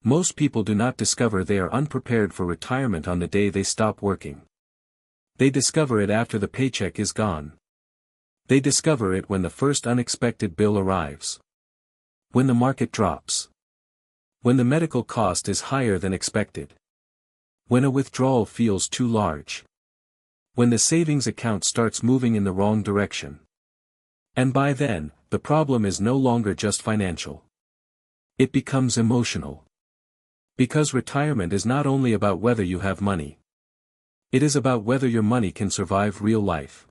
Most people do not discover they are unprepared for retirement on the day they stop working. They discover it after the paycheck is gone. They discover it when the first unexpected bill arrives. When the market drops. When the medical cost is higher than expected. When a withdrawal feels too large. When the savings account starts moving in the wrong direction. And by then, the problem is no longer just financial. It becomes emotional. Because retirement is not only about whether you have money. It is about whether your money can survive real life.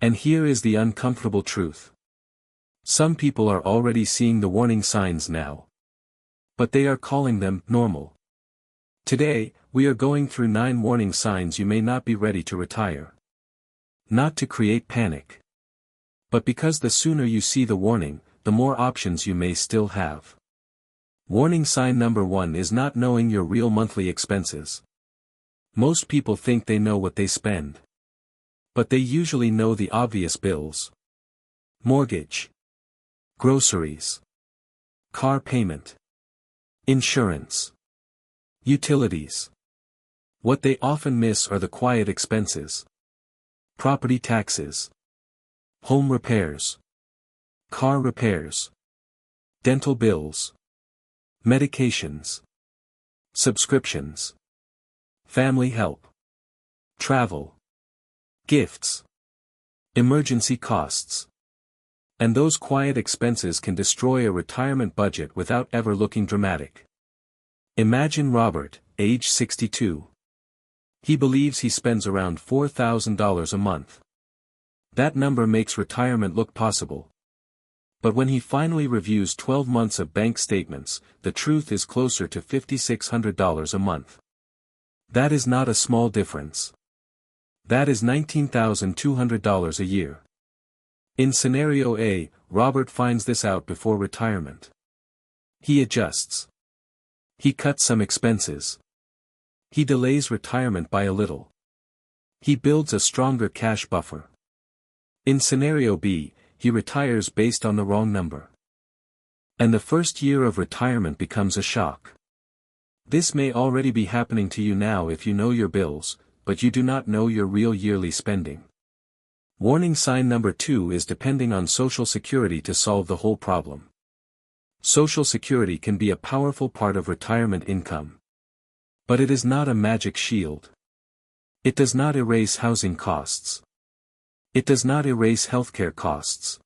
And here is the uncomfortable truth. Some people are already seeing the warning signs now. But they are calling them normal. Today, we are going through 9 warning signs you may not be ready to retire. Not to create panic. But because the sooner you see the warning, the more options you may still have. Warning sign number 1 is not knowing your real monthly expenses. Most people think they know what they spend. But they usually know the obvious bills. Mortgage. Groceries. Car payment. Insurance. Utilities. What they often miss are the quiet expenses. Property taxes. Home repairs. Car repairs. Dental bills. Medications. Subscriptions. Family help. Travel. Gifts. Emergency costs. And those quiet expenses can destroy a retirement budget without ever looking dramatic. Imagine Robert, age 62. He believes he spends around $4,000 a month. That number makes retirement look possible. But when he finally reviews 12 months of bank statements, the truth is closer to $5,600 a month. That is not a small difference. That is $19,200 a year. In scenario A, Robert finds this out before retirement. He adjusts. He cuts some expenses. He delays retirement by a little. He builds a stronger cash buffer. In scenario B, he retires based on the wrong number. And the first year of retirement becomes a shock. This may already be happening to you now if you know your bills, but you do not know your real yearly spending. Warning sign number 2 is depending on Social Security to solve the whole problem. Social Security can be a powerful part of retirement income. But it is not a magic shield. It does not erase housing costs. It does not erase healthcare costs.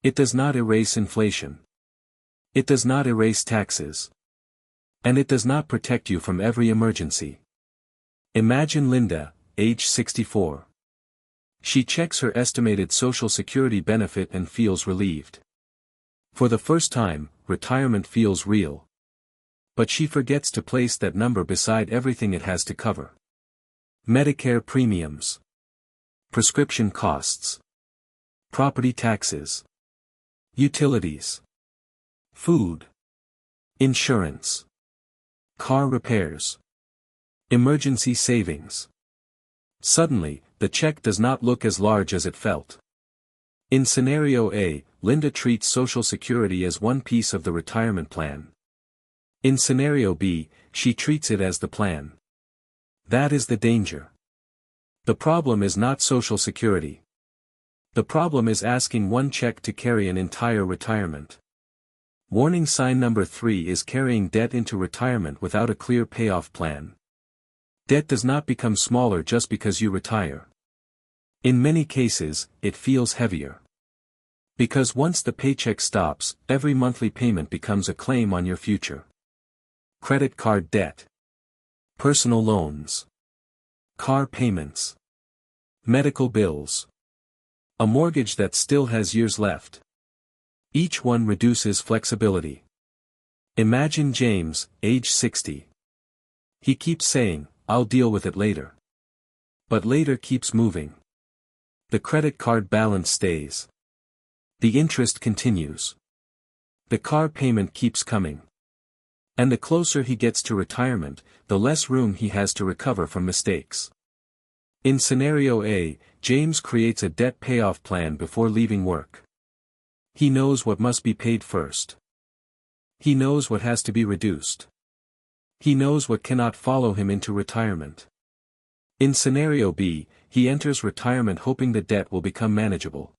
It does not erase inflation. It does not erase taxes. And it does not protect you from every emergency. Imagine Linda, age 64. She checks her estimated Social Security benefit and feels relieved. For the first time, retirement feels real. But she forgets to place that number beside everything it has to cover. Medicare premiums. Prescription costs. Property taxes. Utilities. Food. Insurance. Car repairs. Emergency savings. Suddenly, the check does not look as large as it felt. In scenario A, Linda treats Social Security as one piece of the retirement plan. In scenario B, she treats it as the plan. That is the danger. The problem is not Social Security. The problem is asking one check to carry an entire retirement. Warning sign number 3 is carrying debt into retirement without a clear payoff plan. Debt does not become smaller just because you retire. In many cases, it feels heavier. Because once the paycheck stops, every monthly payment becomes a claim on your future. Credit card debt. Personal loans. Car payments. Medical bills. A mortgage that still has years left. Each one reduces flexibility. Imagine James, age 60. He keeps saying, "I'll deal with it later." But later keeps moving. The credit card balance stays. The interest continues. The car payment keeps coming. And the closer he gets to retirement, the less room he has to recover from mistakes. In scenario A, James creates a debt payoff plan before leaving work. He knows what must be paid first. He knows what has to be reduced. He knows what cannot follow him into retirement. In scenario B, he enters retirement hoping the debt will become manageable.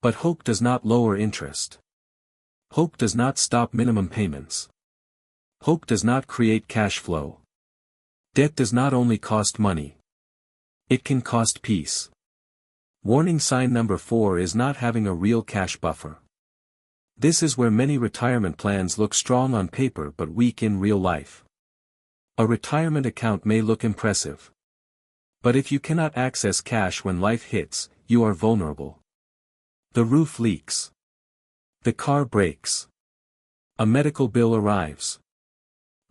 But hope does not lower interest. Hope does not stop minimum payments. Hope does not create cash flow. Debt does not only cost money. It can cost peace. Warning sign number 4 is not having a real cash buffer. This is where many retirement plans look strong on paper but weak in real life. A retirement account may look impressive. But if you cannot access cash when life hits, you are vulnerable. The roof leaks. The car breaks. A medical bill arrives.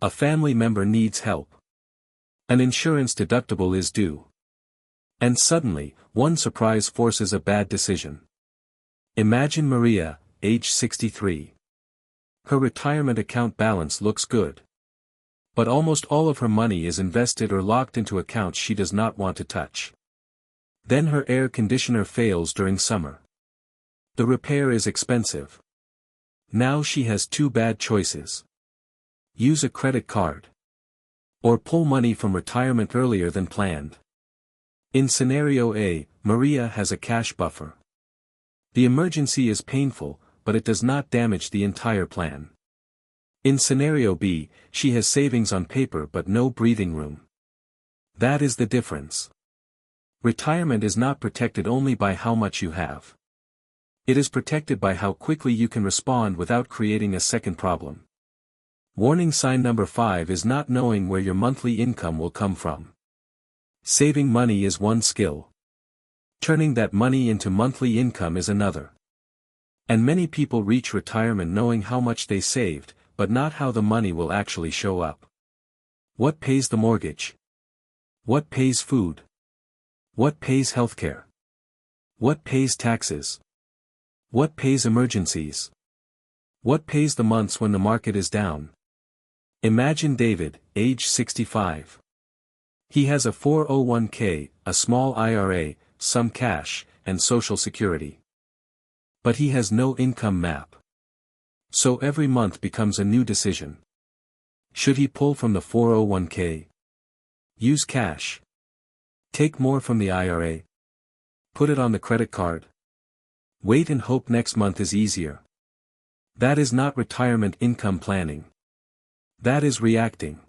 A family member needs help. An insurance deductible is due. And suddenly, one surprise forces a bad decision. Imagine Maria, age 63. Her retirement account balance looks good. But almost all of her money is invested or locked into accounts she does not want to touch. Then her air conditioner fails during summer. The repair is expensive. Now she has two bad choices. Use a credit card. Or pull money from retirement earlier than planned. In scenario A, Maria has a cash buffer. The emergency is painful, but it does not damage the entire plan. In scenario B, she has savings on paper but no breathing room. That is the difference. Retirement is not protected only by how much you have. It is protected by how quickly you can respond without creating a second problem. Warning sign number 5 is not knowing where your monthly income will come from. Saving money is one skill. Turning that money into monthly income is another. And many people reach retirement knowing how much they saved, but not how the money will actually show up. What pays the mortgage? What pays food? What pays healthcare? What pays taxes? What pays emergencies? What pays the months when the market is down? Imagine David, age 65. He has a 401k, a small IRA, some cash, and Social Security. But he has no income map. So every month becomes a new decision. Should he pull from the 401k? Use cash? Take more from the IRA? Put it on the credit card? Wait and hope next month is easier. That is not retirement income planning. That is reacting.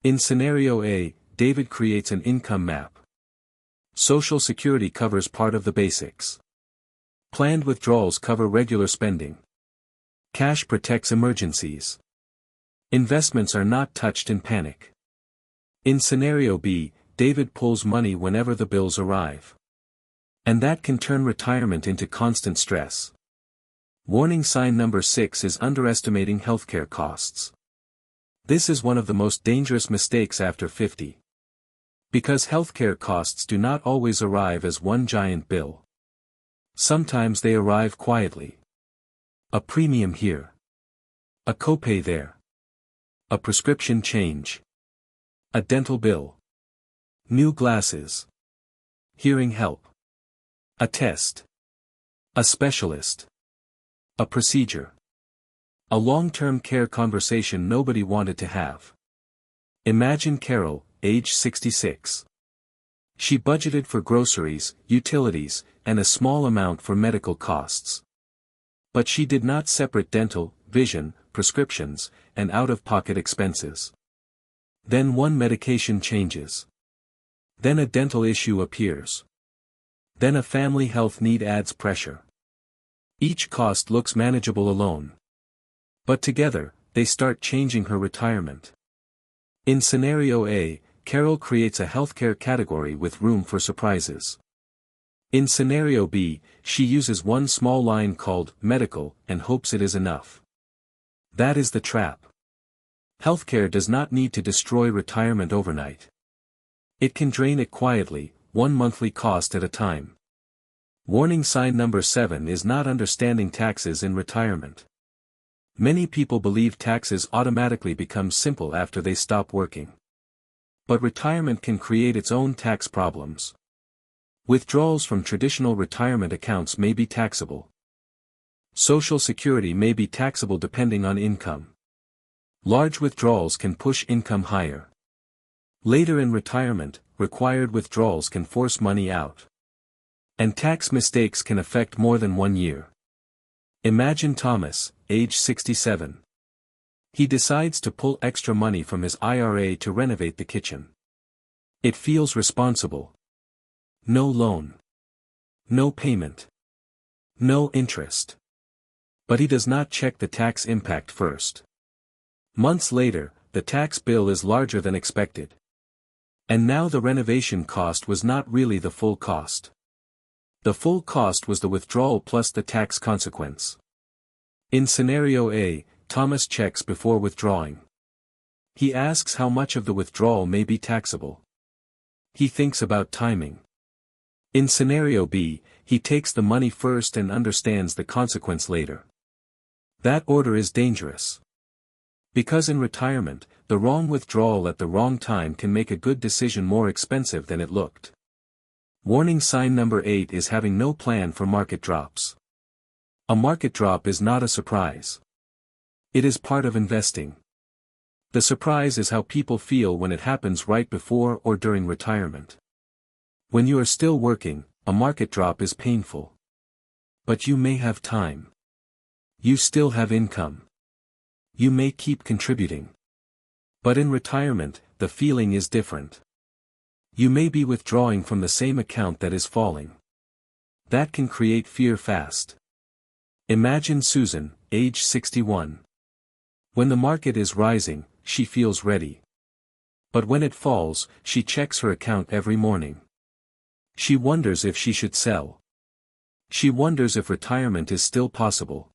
In scenario A, David creates an income map. Social Security covers part of the basics. Planned withdrawals cover regular spending. Cash protects emergencies. Investments are not touched in panic. In scenario B, David pulls money whenever the bills arrive. And that can turn retirement into constant stress. Warning sign number 6 is underestimating healthcare costs. This is one of the most dangerous mistakes after 50. Because healthcare costs do not always arrive as one giant bill. Sometimes they arrive quietly. A premium here. A copay there. A prescription change. A dental bill. New glasses. Hearing help. A test. A specialist. A procedure. A long-term care conversation nobody wanted to have. Imagine Carol, age 66. She budgeted for groceries, utilities, and a small amount for medical costs. But she did not separate dental, vision, prescriptions, and out-of-pocket expenses. Then one medication changes. Then a dental issue appears. Then a family health need adds pressure. Each cost looks manageable alone. But together, they start changing her retirement. In scenario A, Carol creates a healthcare category with room for surprises. In scenario B, she uses one small line called medical and hopes it is enough. That is the trap. Healthcare does not need to destroy retirement overnight. It can drain it quietly, one monthly cost at a time. Warning sign number 7 is not understanding taxes in retirement. Many people believe taxes automatically become simple after they stop working. But retirement can create its own tax problems. Withdrawals from traditional retirement accounts may be taxable. Social Security may be taxable depending on income. Large withdrawals can push income higher. Later in retirement, required withdrawals can force money out. And tax mistakes can affect more than 1 year. Imagine Thomas, age 67. He decides to pull extra money from his IRA to renovate the kitchen. It feels responsible. No loan. No payment. No interest. But he does not check the tax impact first. Months later, the tax bill is larger than expected. And now the renovation cost was not really the full cost. The full cost was the withdrawal plus the tax consequence. In scenario A, Thomas checks before withdrawing. He asks how much of the withdrawal may be taxable. He thinks about timing. In scenario B, he takes the money first and understands the consequence later. That order is dangerous. Because in retirement, the wrong withdrawal at the wrong time can make a good decision more expensive than it looked. Warning sign number 8 is having no plan for market drops. A market drop is not a surprise. It is part of investing. The surprise is how people feel when it happens right before or during retirement. When you are still working, a market drop is painful. But you may have time. You still have income. You may keep contributing. But in retirement, the feeling is different. You may be withdrawing from the same account that is falling. That can create fear fast. Imagine Susan, age 61. When the market is rising, she feels ready. But when it falls, she checks her account every morning. She wonders if she should sell. She wonders if retirement is still possible.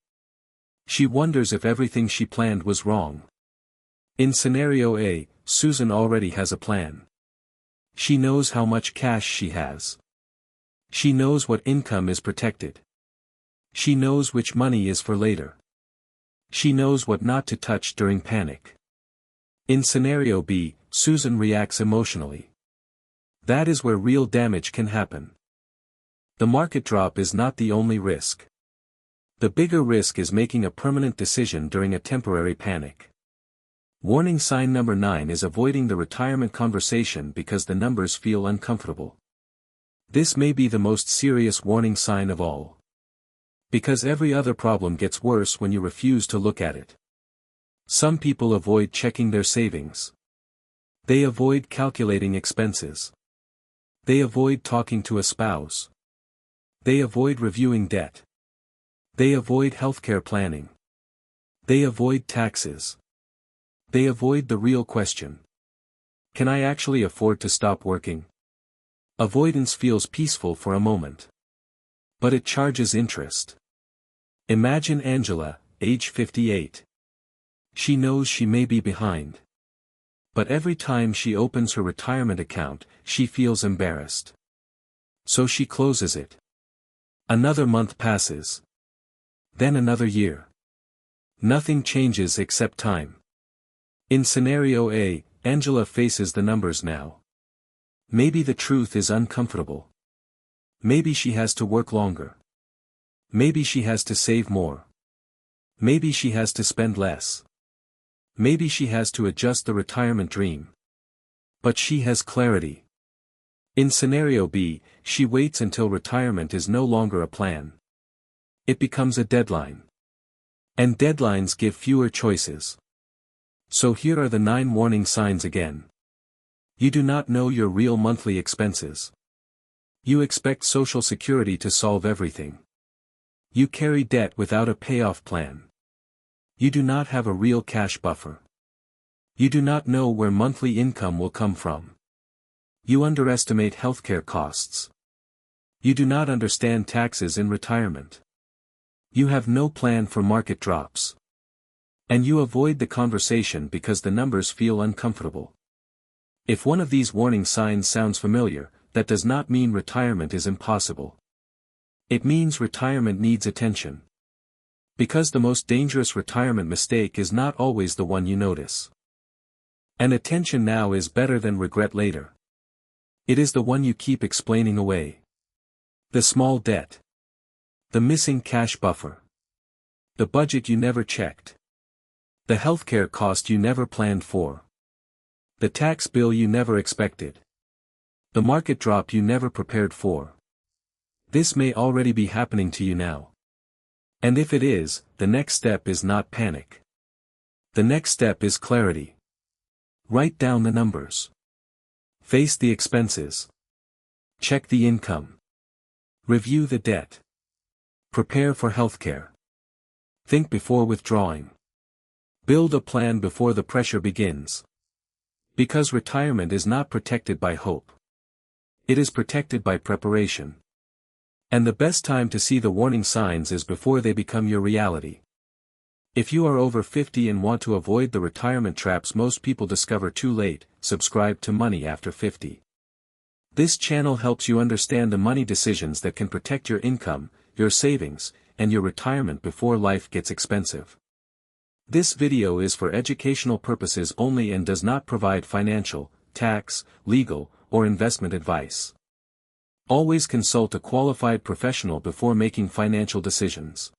She wonders if everything she planned was wrong. In scenario A, Susan already has a plan. She knows how much cash she has. She knows what income is protected. She knows which money is for later. She knows what not to touch during panic. In scenario B, Susan reacts emotionally. That is where real damage can happen. The market drop is not the only risk. The bigger risk is making a permanent decision during a temporary panic. Warning sign number 9 is avoiding the retirement conversation because the numbers feel uncomfortable. This may be the most serious warning sign of all. Because every other problem gets worse when you refuse to look at it. Some people avoid checking their savings. They avoid calculating expenses. They avoid talking to a spouse. They avoid reviewing debt. They avoid healthcare planning. They avoid taxes. They avoid the real question. Can I actually afford to stop working? Avoidance feels peaceful for a moment. But it charges interest. Imagine Angela, age 58. She knows she may be behind. But every time she opens her retirement account, she feels embarrassed. So she closes it. Another month passes. Then another year. Nothing changes except time. In scenario A, Angela faces the numbers now. Maybe the truth is uncomfortable. Maybe she has to work longer. Maybe she has to save more. Maybe she has to spend less. Maybe she has to adjust the retirement dream. But she has clarity. In scenario B, she waits until retirement is no longer a plan. It becomes a deadline. And deadlines give fewer choices. So here are the 9 warning signs again. You do not know your real monthly expenses. You expect Social Security to solve everything. You carry debt without a payoff plan. You do not have a real cash buffer. You do not know where monthly income will come from. You underestimate healthcare costs. You do not understand taxes in retirement. You have no plan for market drops. And you avoid the conversation because the numbers feel uncomfortable. If one of these warning signs sounds familiar, that does not mean retirement is impossible. It means retirement needs attention. Because the most dangerous retirement mistake is not always the one you notice. And attention now is better than regret later. It is the one you keep explaining away. The small debt. The missing cash buffer. The budget you never checked. The healthcare cost you never planned for. The tax bill you never expected. The market drop you never prepared for. This may already be happening to you now. And if it is, the next step is not panic. The next step is clarity. Write down the numbers. Face the expenses. Check the income. Review the debt. Prepare for healthcare. Think before withdrawing. Build a plan before the pressure begins. Because retirement is not protected by hope. It is protected by preparation. And the best time to see the warning signs is before they become your reality. If you are over 50 and want to avoid the retirement traps most people discover too late, subscribe to Money After 50. This channel helps you understand the money decisions that can protect your income, your savings, and your retirement before life gets expensive. This video is for educational purposes only and does not provide financial, tax, legal, or investment advice. Always consult a qualified professional before making financial decisions.